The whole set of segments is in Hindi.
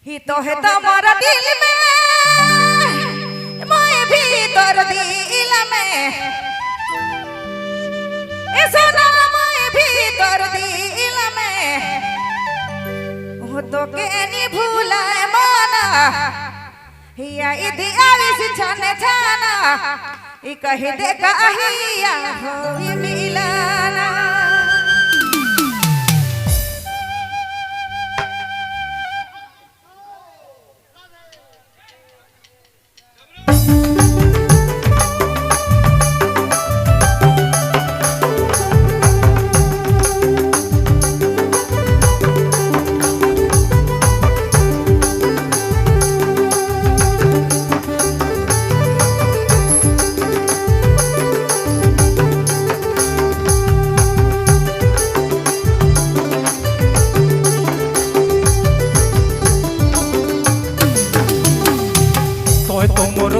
ही तो है तुम्हारा दिल में मैं भीतर दिल में सोना मैं भीतर दिल में हो तो के नहीं भूला माना या इतिहास छाने छाना ई कहे दे कहिया हो मिलाना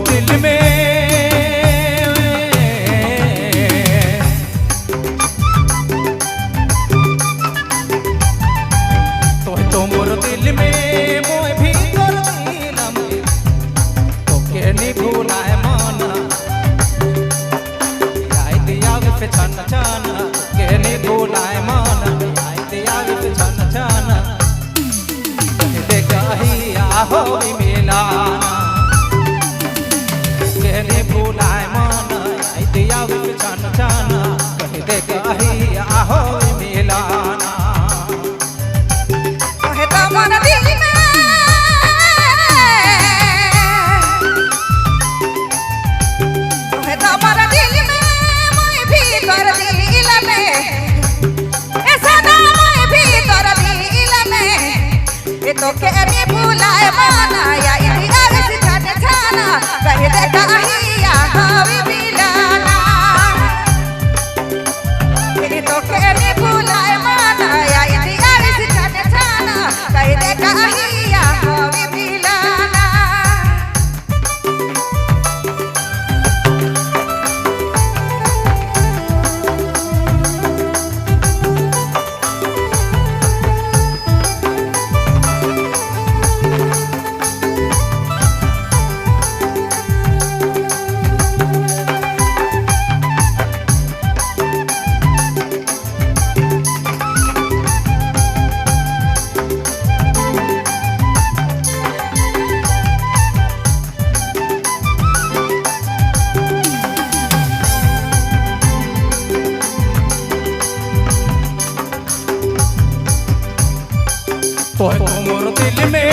दिल में तो मोर दिल में मोय भीतर दिल में तो के नहीं भूलाए माना आई दिया पे छन छन के नहीं भूलाए माना आई दिया पे छन छन दे कहिया हो मिलाना कहने भूलाए मन आई दिया छन छन कह दे कहिया हो मिलाना है तुम्हारा दिल में है तुम्हारा दिल में मैं भीतर दिल में ऐसा ना मैं भीतर दिल में ये तो कहने भूलाए माना या इतिहास छाने छाना कह दे कहिया हवी मिलाना ये तो कहने भूलाए माना या इतिहास छाने छाना कह दे कहिया हवी मिलाना तो मोर दिल में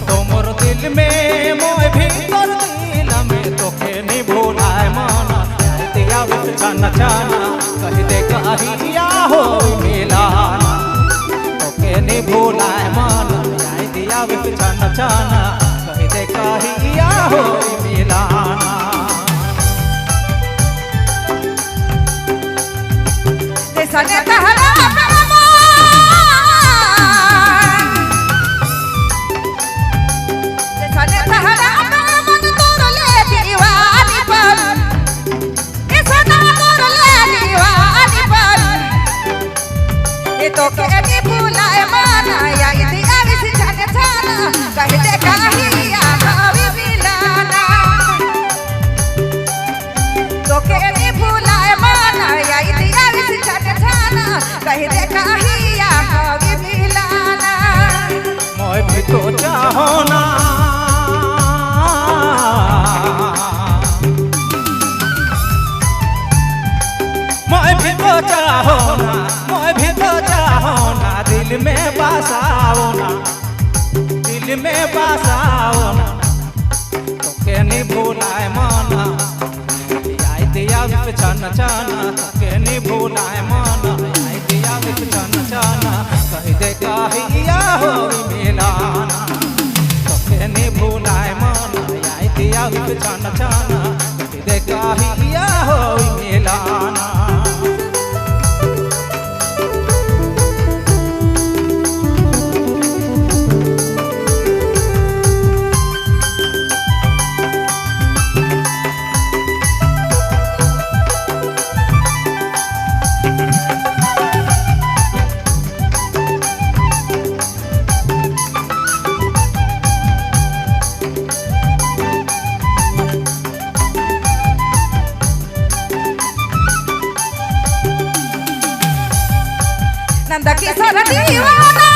तो मोर दिल में मोय भीतर दिल में तो के नहीं भूलाए माना दिया छन छन कह दे कहिया हो मिलाना तो के नहीं भूलाए माना दिया छन छन कह दे कहिया हो मिलाना सने तहरा सने तहरा मन तोर ले दीवानी पर सना तोर ले दीवानी पर ये तो के नहीं भूलाए माना या इतिहास छाने छाना कह दे कहिया हवी मिलाना तो के नहीं भूलाए माना या इतिहास छाने छाना कह दे कहिया हवी मिलाना मोय भी तो चाहो ना मोय भी तो चाहो ना मोय भी तो चाहो ना दिल में बसाओ ना दिल में बसाओ ना तो के नहीं भूलाए माना आई दिया छन छन तो के नहीं भूलाए माना आई दिया छन छन कह दे कहिया हो मिलाना तो के नहीं भूलाए माना आई दिया छन छन कह दे कहिया हो मिलाना नंद किशोर दीवाना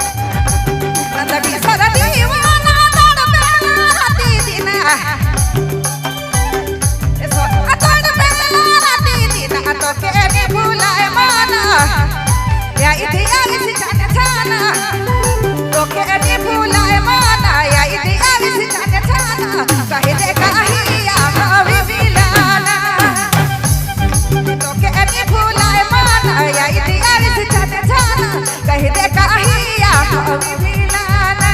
नंद किशोर दीवाना तड़पे राती दिन तड़पे राती दिन तो के भूलाए माना या इतिहास जाने जाना तो के भूलाए माना या इतिहास जाने जाना कहे दे कहिया हवे मिलाना तो के भूलाए माना या इतिहास जाने जाना कहे दे कहिया हवे मिलाना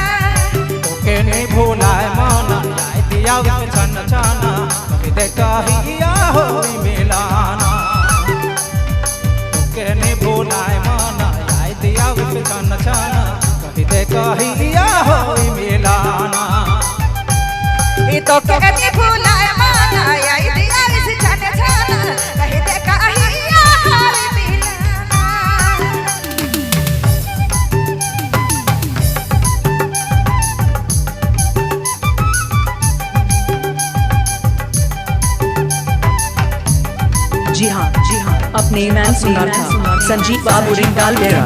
ओके नहीं भूलाए माना इतिहास छन छाना कहे दे कहिया हवे मिलाना ओके नहीं भूलाए माना इतिहास छन छाना कहे दे कहिया हवे मिलाना ये तो के भूलाए माना या इतिहास जाने जाना कहे दे कहिया हवे मिलाना जी हाँ अपने मैन सिंगर था संजीव बाबू रिंगाल बेरा।